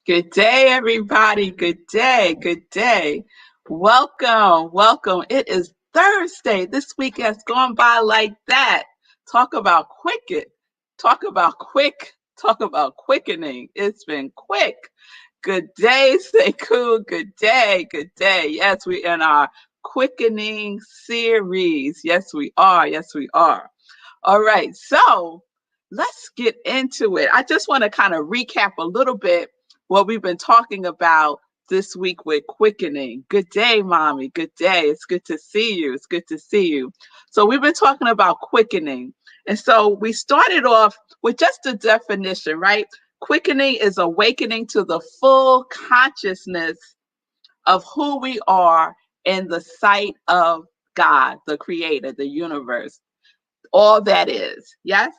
Good day, everybody. Good day. Good day. Welcome. Welcome. It is Thursday. This week has gone by like that. Talk about quick. Talk about quick. Talk about quickening. It's been quick. Good day, Sekou. Good day. Good day. Yes, we're in our quickening series. Yes, we are. Yes, we are. All right. So let's get into it. I just want to kind of recap a little bit what we've been talking about this week with quickening. Good day, mommy. Good day. It's good to see you. It's good to see you. So we've been talking about quickening. And so we started off with just a definition, right? Quickening is awakening to the full consciousness of who we are in the sight of God, the creator, the universe, all that is. Yes?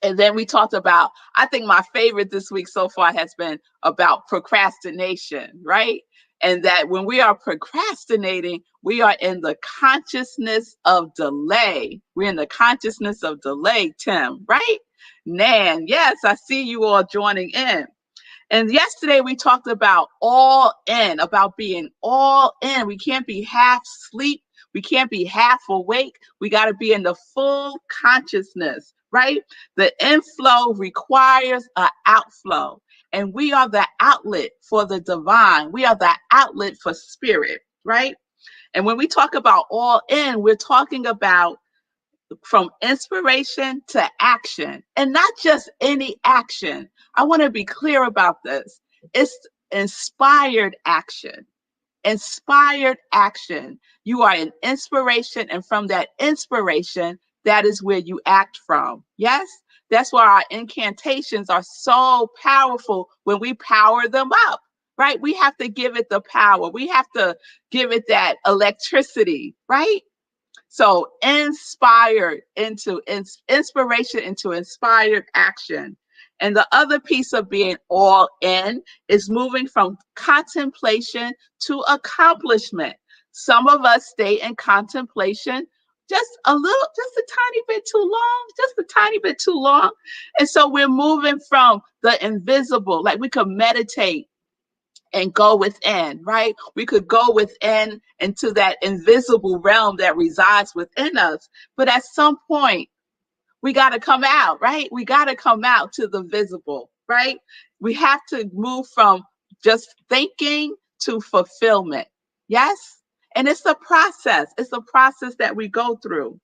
And then we talked about, I think my favorite this week so far has been about procrastination, right? And that when we are procrastinating, we are in the consciousness of delay. We're in the consciousness of delay, Tim, right? Nan, yes, I see you all joining in. And yesterday we talked about all in, about being all in. We can't be half asleep. We can't be half awake. We got to be in the full consciousness, right? The inflow requires an outflow. And we are the outlet for the divine. We are the outlet for spirit, right? And when we talk about all in, we're talking about from inspiration to action, and not just any action. I want to be clear about this. It's inspired action. Inspired action. You are an inspiration, and from that inspiration, that is where you act from. Yes? That's why our incantations are so powerful when we power them up, right? We have to give it the power. We have to give it that electricity, right? So inspired into inspiration into inspired action. And the other piece of being all in is moving from contemplation to accomplishment. Some of us stay in contemplation just a tiny bit too long, just a tiny bit too long. And so we're moving from the invisible, like we could meditate and go within, right? We could go within into that invisible realm that resides within us. But at some point, we got to come out, right? We got to come out to the visible, right? We have to move from just thinking to fulfillment. Yes? And it's a process. It's a process that we go through.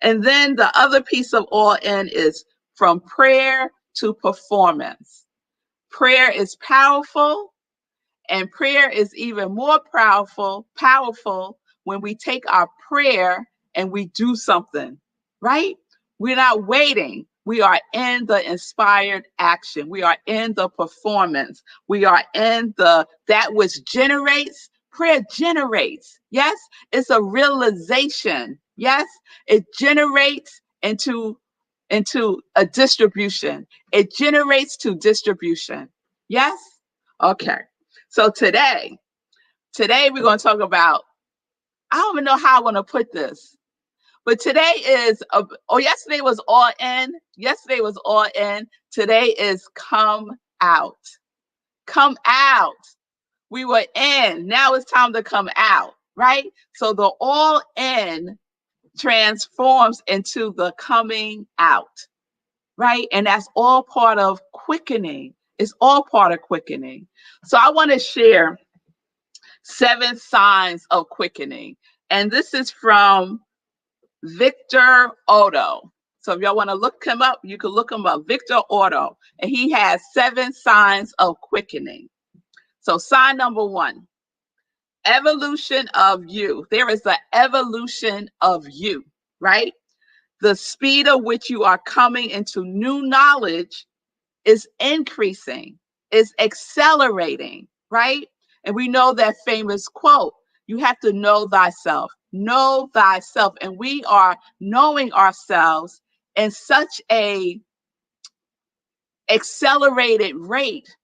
And then the other piece of all in is from prayer to performance. Prayer is powerful. And prayer is even more powerful when we take our prayer and we do something, right? We're not waiting. We are in the inspired action. We are in the performance. We are in that which generates. Prayer generates. Yes, it's a realization. Yes, it generates into a distribution. It generates to distribution. Yes? Okay. So today we're going to talk about, I don't even know how I want to put this, but today is, yesterday was all in. Yesterday was all in. Today is come out. Come out. We were in. Now it's time to come out, right? So the all in transforms into the coming out, right? And that's all part of quickening. It's all part of quickening. So I want to share 7 signs of quickening. And this is from Victor Otto. So if y'all want to look him up, you can look him up, Victor Otto. And he has 7 signs of quickening. So sign number 1, evolution of you. There is an evolution of you, right? The speed at which you are coming into new knowledge is increasing, is accelerating, right? And we know that famous quote, you have to know thyself, know thyself. And we are knowing ourselves in such a accelerated rate.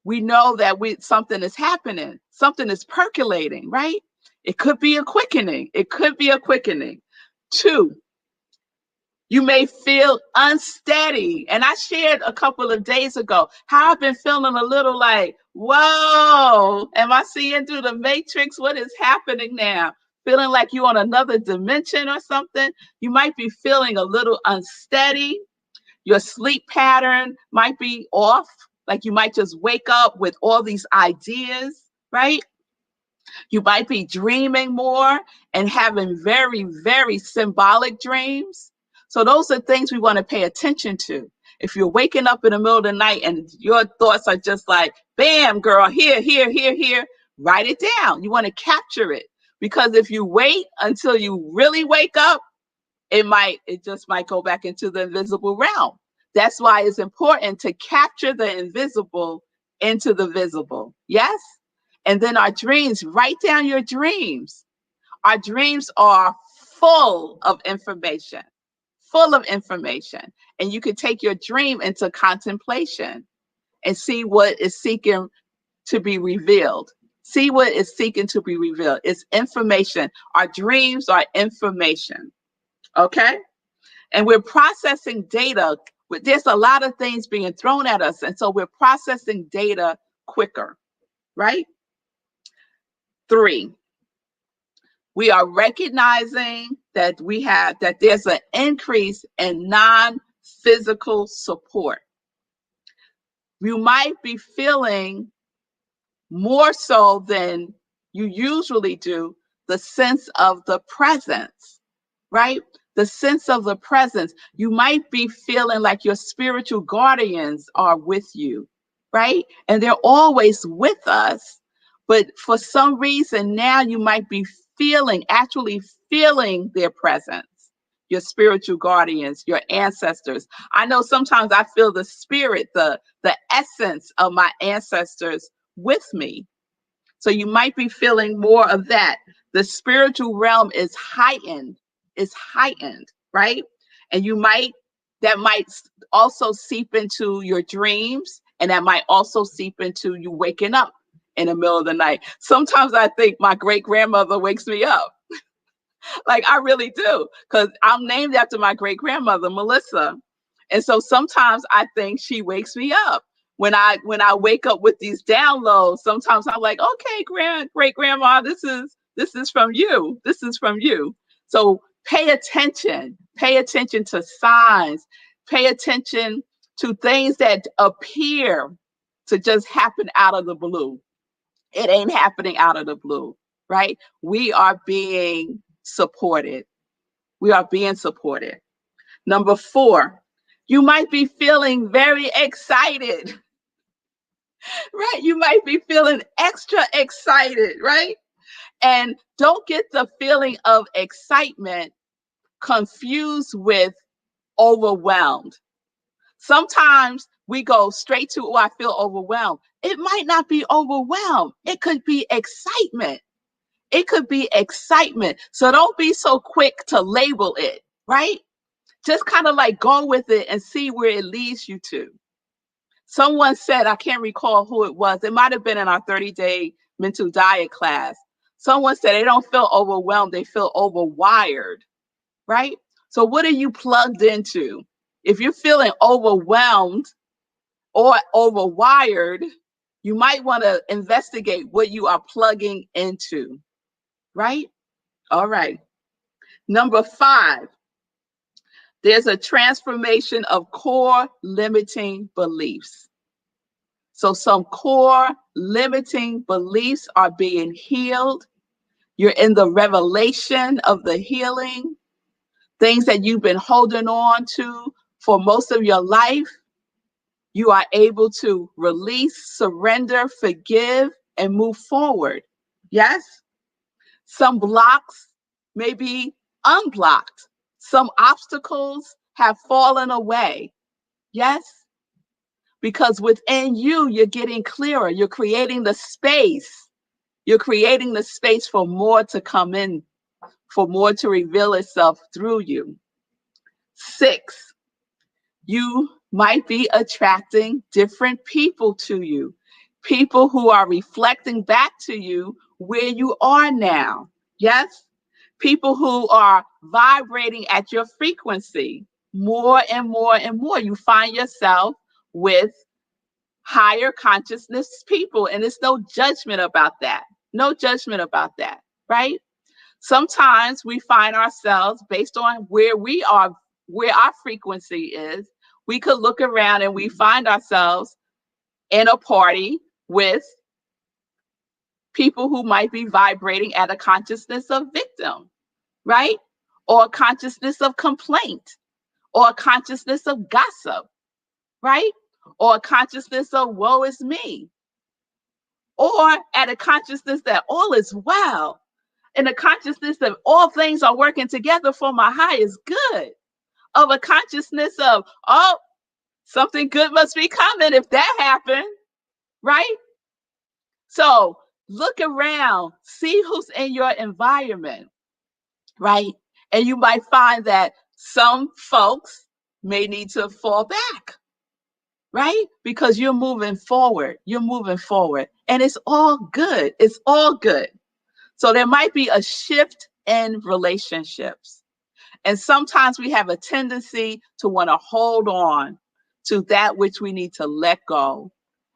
We know that something is happening, something is percolating, right? It could be a quickening. It could be a quickening. 2, You may feel unsteady. And I shared a couple of days ago how I've been feeling a little like, whoa, am I seeing through the matrix? What is happening now? Feeling like you're on another dimension or something. You might be feeling a little unsteady. Your sleep pattern might be off. Like you might just wake up with all these ideas, right? You might be dreaming more and having very, very symbolic dreams. So those are things we want to pay attention to. If you're waking up in the middle of the night and your thoughts are just like, bam, girl, here, here, here, here, write it down. You want to capture it. Because if you wait until you really wake up, it just might go back into the invisible realm. That's why it's important to capture the invisible into the visible. Yes? And then our dreams, write down your dreams. Our dreams are full of information, full of information. And you can take your dream into contemplation and see what is seeking to be revealed. See what is seeking to be revealed. It's information. Our dreams are information. Okay? And we're processing data. There's a lot of things being thrown at us. And so we're processing data quicker, right? 3, we are recognizing that there's an increase in non-physical support. You might be feeling more so than you usually do the sense of the presence, right? The sense of the presence. You might be feeling like your spiritual guardians are with you, right? And they're always with us. But for some reason, now you might be actually feeling their presence, your spiritual guardians, your ancestors. I know sometimes I feel the spirit, the essence of my ancestors with me. So you might be feeling more of that. The spiritual realm is heightened, right? And that might also seep into your dreams, and that might also seep into you waking up in the middle of the night. Sometimes I think my great grandmother wakes me up. Like I really do, because I'm named after my great grandmother, Melissa. And so sometimes I think she wakes me up. When I wake up with these downloads, sometimes I'm like, okay, great grandma, this is from you. This is from you. So pay attention to signs, pay attention to things that appear to just happen out of the blue. It ain't happening out of the blue, right? We are being supported. We are being supported. Number 4, you might be feeling very excited, right? You might be feeling extra excited, right? And don't get the feeling of excitement confused with overwhelmed. Sometimes we go straight to, oh, I feel overwhelmed. It might not be overwhelmed. It could be excitement. It could be excitement. So don't be so quick to label it, right? Just kind of like go with it and see where it leads you to. Someone said, I can't recall who it was. It might have been in our 30-day mental diet class. Someone said they don't feel overwhelmed. They feel overwired, right? So what are you plugged into? If you're feeling overwhelmed or overwired, you might want to investigate what you are plugging into, right? All right. Number 5, there's a transformation of core limiting beliefs. So some core limiting beliefs are being healed. You're in the revelation of the healing. Things that you've been holding on to for most of your life, you are able to release, surrender, forgive, and move forward. Yes? Some blocks may be unblocked. Some obstacles have fallen away. Yes? Because within you, you're getting clearer. You're creating the space. You're creating the space for more to come in, for more to reveal itself through you. 6, you might be attracting different people to you, people who are reflecting back to you where you are now. Yes? People who are vibrating at your frequency. more and more and more, you find yourself with higher consciousness people, and it's no judgment about that. No judgment about that, right? Sometimes we find ourselves based on where we are, where our frequency is. We could look around and we find ourselves in a party with people who might be vibrating at a consciousness of victim, right? Or a consciousness of complaint, or a consciousness of gossip, right? Or a consciousness of woe is me, or at a consciousness that all is well, in a consciousness that all things are working together for my highest good, of a consciousness of, oh, something good must be coming if that happened, right? So look around, see who's in your environment, right? And you might find that some folks may need to fall back, right? Because you're moving forward. You're moving forward. And it's all good. It's all good. So there might be a shift in relationships. And sometimes we have a tendency to want to hold on to that which we need to let go.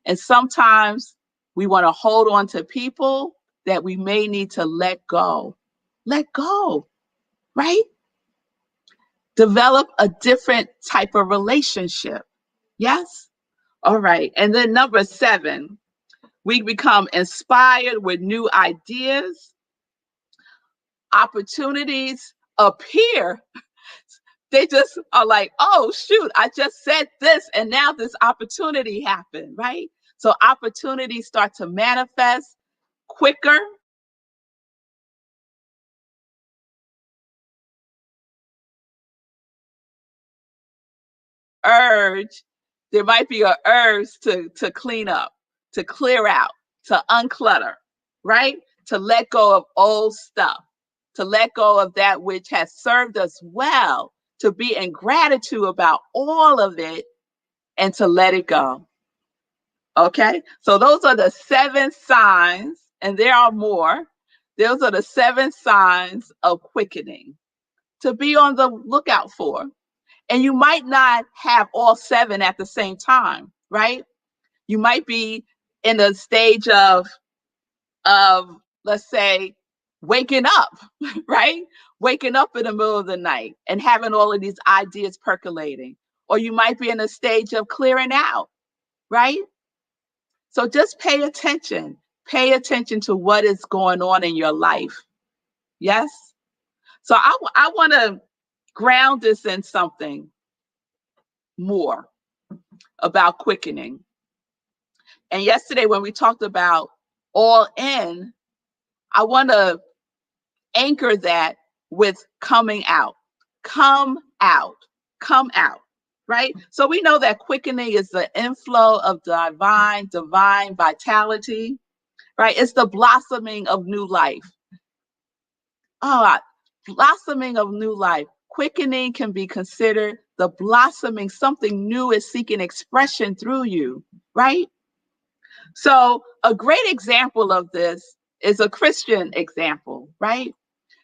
And sometimes we want to hold on to people that we may need to let go. Let go, right? Develop a different type of relationship. Yes? All right. And then number 7, we become inspired with new ideas. Opportunities appear. They just are like, oh, shoot, I just said this and now this opportunity happened, right? So opportunities start to manifest quicker. Urge, there might be an urge to clean up, to clear out, to unclutter, right? To let go of old stuff, to let go of that which has served us well, to be in gratitude about all of it and to let it go. Okay, so those are the 7 signs, and there are more. Those are the 7 signs of quickening to be on the lookout for. And you might not have all 7 at the same time, right? You might be in the stage of let's say waking up, right? Waking up in the middle of the night and having all of these ideas percolating. Or you might be in a stage of clearing out, right? So just pay attention. Pay attention to what is going on in your life. Yes? So I want to ground this in something more about quickening. And yesterday, when we talked about all in, I want to anchor that with coming out. Come out. Come out. Right? So we know that quickening is the inflow of divine vitality, right? It's the blossoming of new life. Oh, blossoming of new life. Quickening can be considered the blossoming, something new is seeking expression through you, right? So a great example of this is a Christian example, right?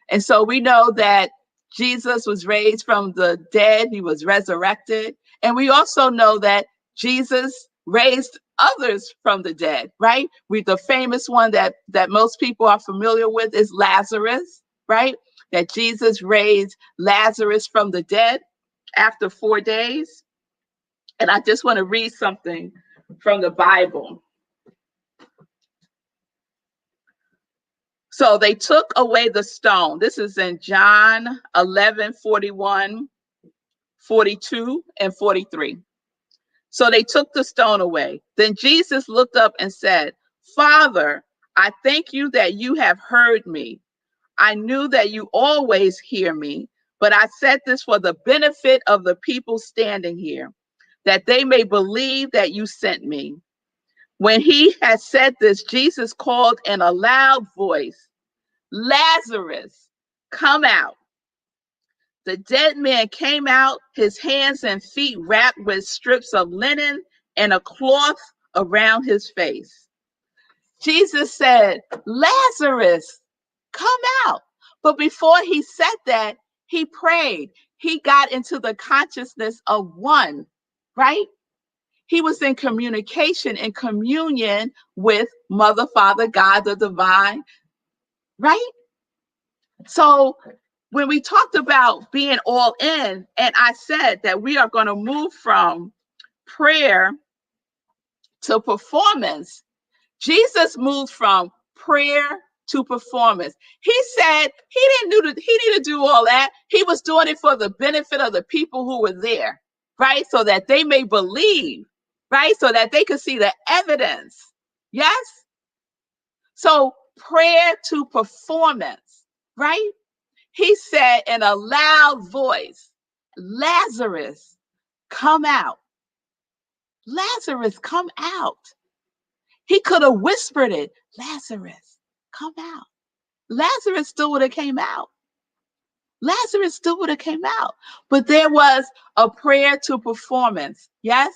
And so we know that Jesus was raised from the dead, he was resurrected. And we also know that Jesus raised others from the dead, right? The famous one that most people are familiar with is Lazarus, right? That Jesus raised Lazarus from the dead after 4 days. And I just want to read something from the Bible. So they took away the stone. This is in John 11:41, 42, and 43. So they took the stone away. Then Jesus looked up and said, Father, I thank you that you have heard me. I knew that you always hear me, but I said this for the benefit of the people standing here, that they may believe that you sent me. When he had said this, Jesus called in a loud voice, Lazarus, come out. The dead man came out, his hands and feet wrapped with strips of linen and a cloth around his face. Jesus said, Lazarus, come out. But before he said that, he prayed. he got into the consciousness of one, right? He was in communication and communion with Mother, Father, God, the divine, right? So when we talked about being all in, and I said that we are going to move from prayer to performance, Jesus moved from prayer to performance. He said he didn't do all that. He was doing it for the benefit of the people who were there, right? So that they may believe, right? So that they could see the evidence. Yes? So prayer to performance, right? He said in a loud voice, Lazarus, come out. Lazarus, come out. He could have whispered it, Lazarus, come out. Lazarus still would have came out. Lazarus still would have came out. But there was a prayer to performance, yes?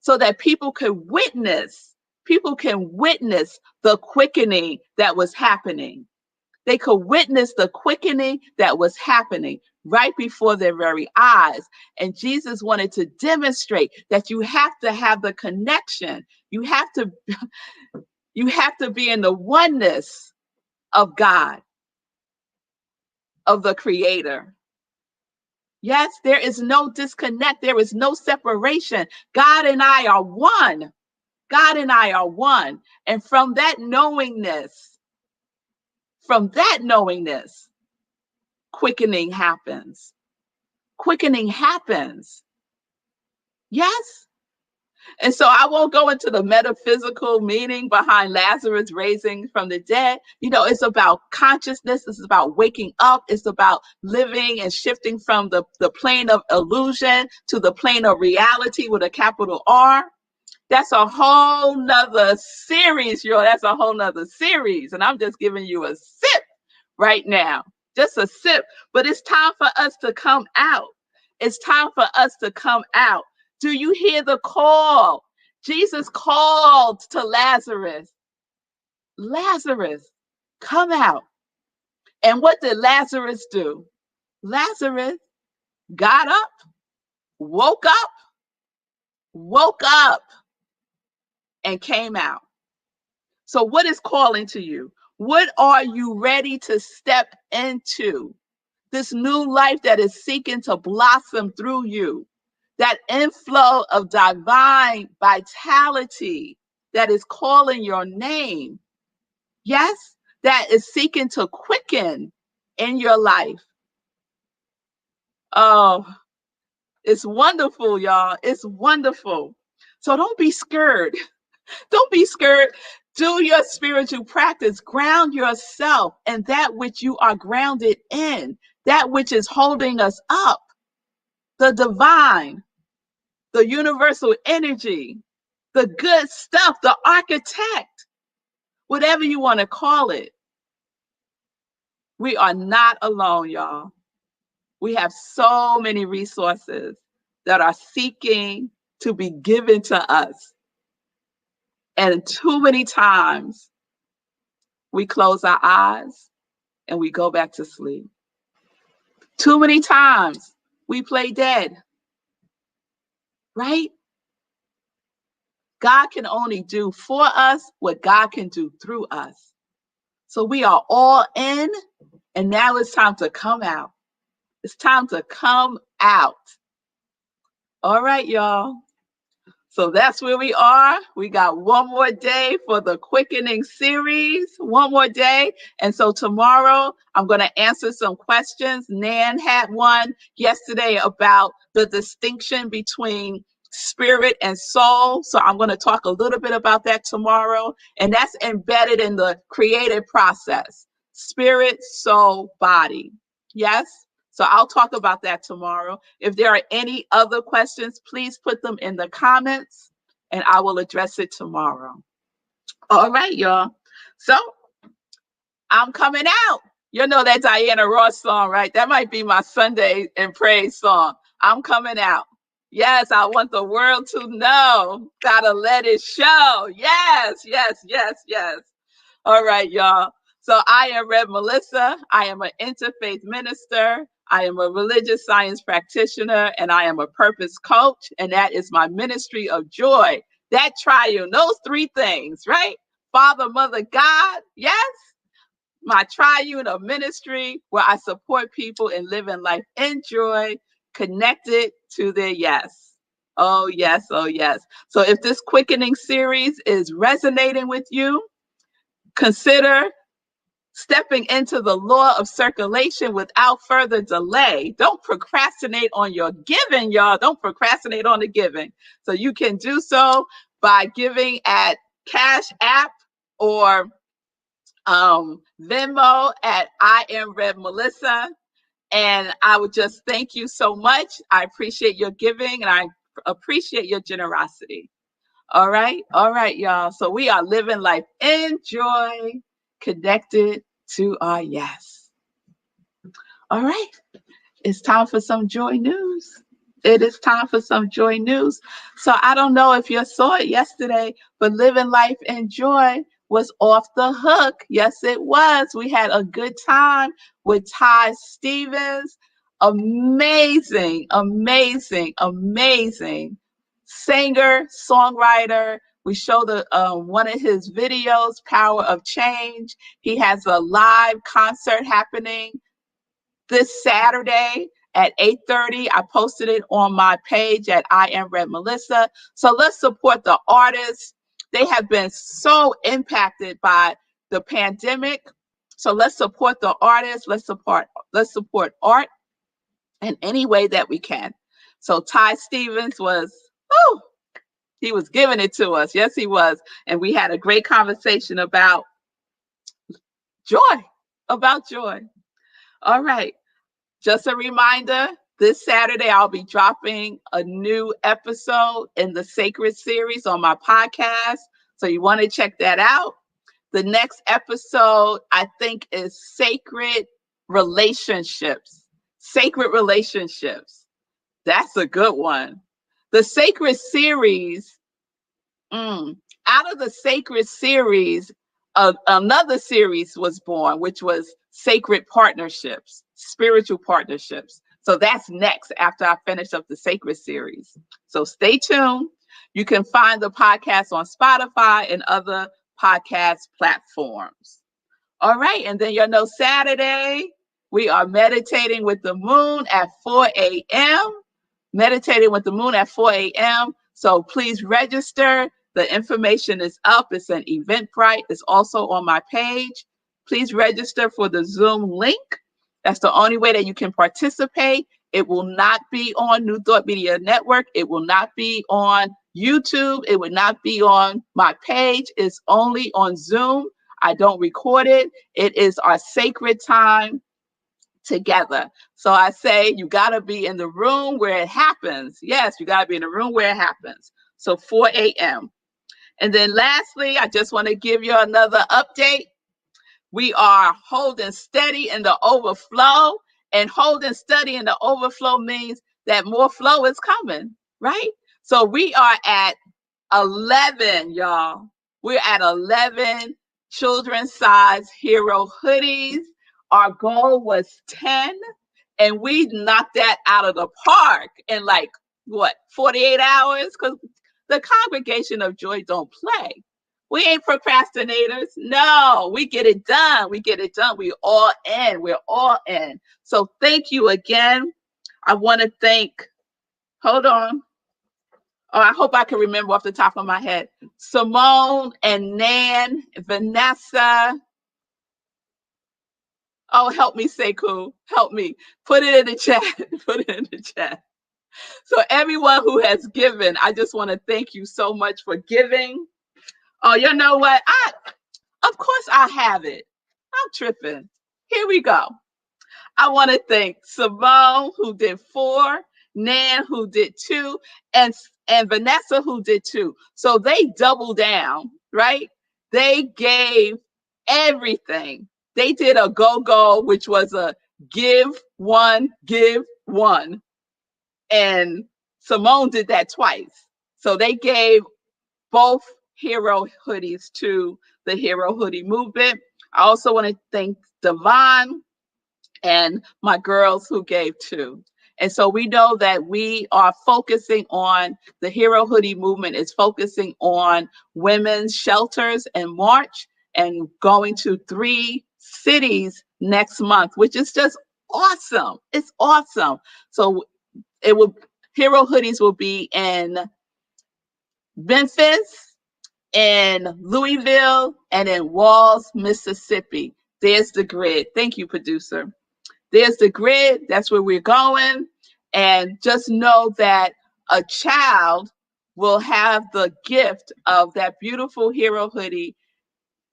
So that people can witness the quickening that was happening. They could witness the quickening that was happening right before their very eyes. And Jesus wanted to demonstrate that you have to have the connection. You have to be in the oneness of God, of the Creator. Yes, there is no disconnect. There is no separation. God and I are one. God and I are one. And from that knowingness, quickening happens. Quickening happens. Yes? And so I won't go into the metaphysical meaning behind Lazarus raising from the dead. You know, it's about consciousness. It's about waking up. It's about living and shifting from the plane of illusion to the plane of reality with a capital R. That's a whole nother series, y'all. That's a whole nother series. And I'm just giving you a sip right now. Just a sip. But it's time for us to come out. It's time for us to come out. Do you hear the call? Jesus called to Lazarus. Lazarus, come out. And what did Lazarus do? Lazarus got up, woke up, and came out. So what is calling to you? What are you ready to step into? This new life that is seeking to blossom through you. That inflow of divine vitality that is calling your name. Yes, that is seeking to quicken in your life. Oh, it's wonderful, y'all. It's wonderful. So don't be scared. Don't be scared. Do your spiritual practice. Ground yourself in that which you are grounded in, that which is holding us up, the divine, the universal energy, the good stuff, the architect, whatever you want to call it. We are not alone, y'all. We have so many resources that are seeking to be given to us. And too many times we close our eyes and we go back to sleep. Too many times we play dead, right? God can only do for us what God can do through us. So we are all in, and now it's time to come out. It's time to come out. All right, y'all. So that's where we are. We got one more day for the Quickening series, one more day. And so tomorrow I'm going to answer some questions. Nan had one yesterday about the distinction between spirit and soul. So I'm going to talk a little bit about that tomorrow. And that's embedded in the creative process, spirit, soul, body. Yes? So I'll talk about that tomorrow. If there are any other questions, please put them in the comments and I will address it tomorrow. All right, y'all. So I'm coming out. You know that Diana Ross song, right? That might be my Sunday and praise song. I'm coming out. Yes, I want the world to know. Gotta let it show. Yes, yes, yes, yes. All right, y'all. So I am Rev Melissa. I am an interfaith minister. I am a religious science practitioner, and I am a purpose coach, and that is my ministry of joy. That triune, those three things, right? Father, Mother, God, yes? My triune of ministry where I support people in living life in joy, connected to their yes. Oh, yes, oh, yes. So if this quickening series is resonating with you, consider stepping into the law of circulation without further delay. Don't procrastinate on your giving, y'all. Don't procrastinate on the giving. So you can do so by giving at Cash App or Venmo at iamrevmelissa. And I would just thank you so much. I appreciate your giving and I appreciate your generosity. All right, y'all. So we are living life in joy, connected to our yes. All right, it's time for some joy news. It is time for some joy news. So I don't know if you saw it yesterday, but Living Life in Joy was off the hook. Yes, it was. We had a good time with Ty Stevens. Amazing, amazing, amazing singer, songwriter. We showed one of his videos, Power of Change. He has a live concert happening this Saturday at 8:30. I posted it on my page at iamrevmelissa. So let's support the artists. They have been so impacted by the pandemic. So let's support the artists. Let's support art in any way that we can. So Ty Stevens he was giving it to us. Yes, he was. And we had a great conversation about joy, about joy. All right. Just a reminder, this Saturday I'll be dropping a new episode in the Sacred series on my podcast. So you want to check that out. The next episode, I think, is Sacred Relationships. Sacred Relationships. That's a good one. The Sacred series, out of the Sacred series, another series was born, which was Sacred Partnerships, Spiritual Partnerships. So that's next after I finish up the Sacred series. So stay tuned. You can find the podcast on Spotify and other podcast platforms. All right. And then Saturday, we are meditating with the moon at 4 a.m. Meditating with the moon at 4 a.m. So please register. The information is up. It's an Eventbrite. It's also on my page. Please register for the Zoom link. That's the only way that you can participate. It will not be on New Thought Media Network. It will not be on YouTube. It will not be on my page. It's only on Zoom. I don't record it. It is our sacred time together. So I say you got to be in the room where it happens. Yes, you got to be in the room where it happens. So 4 a.m. And then lastly, I just want to give you another update. We are holding steady in the overflow, and holding steady in the overflow means that more flow is coming, right? So we are at 11, y'all. We're at 11 children's size hero hoodies. Our goal was 10, and we knocked that out of the park in 48 hours? Because the Congregation of Joy don't play. We ain't procrastinators. No, we get it done. We get it done. We're all in. We're all in. So thank you again. I want to hold on. Oh, I hope I can remember off the top of my head. Simone and Nan, Vanessa. Oh, help me, Sekou. Help me. Put it in the chat. Put it in the chat. So everyone who has given, I just want to thank you so much for giving. Oh, you know what? Of course I have it. I'm tripping. Here we go. I want to thank Simone, who did 4, Nan, who did 2, and Vanessa, who did 2. So they doubled down, right? They gave everything. They did a go-go, which was a give one, give one. And Simone did that twice. So they gave both hero hoodies to the Hero Hoodie Movement. I also want to thank Devon and my girls who gave 2. And so we know that we are focusing on the Hero Hoodie movement is focusing on women's shelters in March and going to 3 cities next month, which is just awesome. It's awesome. So it will Hero Hoodies will be in Memphis, in Louisville, and in Walls, Mississippi. There's the grid. Thank you, producer. There's the grid. That's where we're going. And just know that a child will have the gift of that beautiful Hero Hoodie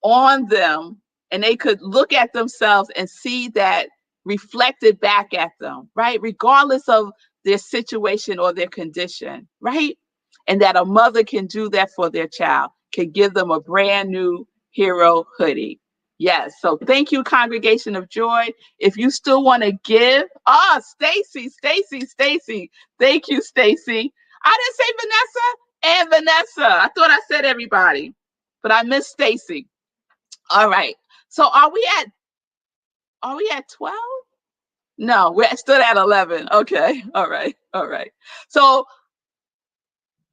on them, and they could look at themselves and see that reflected back at them, right? Regardless of their situation or their condition, right? And that a mother can do that for their child, can give them a brand new Hero Hoodie. Yes. So thank you, Congregation of Joy. If you still want to give, Stacy. Thank you, Stacy. I didn't say Vanessa and Vanessa. I thought I said everybody, but I missed Stacy. All right. So are we at 12? No, we're still at 11. Okay. All right. So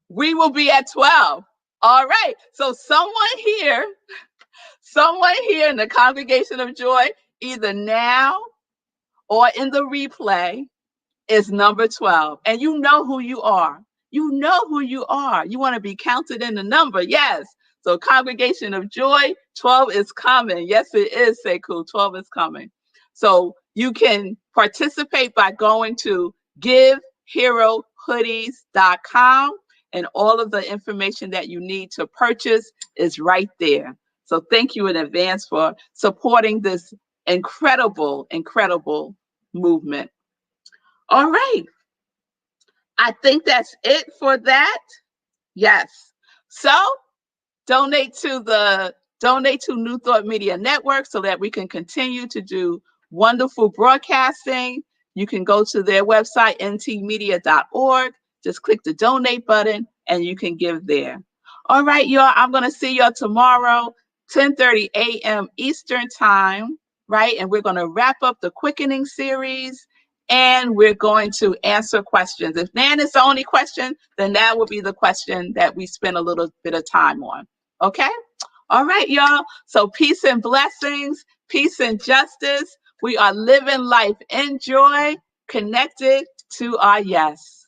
we will be at 12. All right. So someone here in the Congregation of Joy, either now or in the replay, is number 12. And you know who you are. You know who you are. You want to be counted in the number. Yes. So Congregation of Joy, 12 is coming. Yes, it is, Sekou. 12 is coming. So you can participate by going to giveherohoodies.com, and all of the information that you need to purchase is right there. So thank you in advance for supporting this incredible movement. All right. I think that's it for that. Yes. So donate to New Thought Media Network so that we can continue to do wonderful broadcasting. You can go to their website, ntmedia.org. Just click the donate button and you can give there. All right, y'all. I'm going to see y'all tomorrow, 10:30 a.m. Eastern time, right? And we're going to wrap up the Quickening series, and we're going to answer questions. If Nan is the only question, then that will be the question that we spend a little bit of time on. Okay? All right, y'all. So peace and blessings, peace and justice. We are living life in joy, connected to our yes.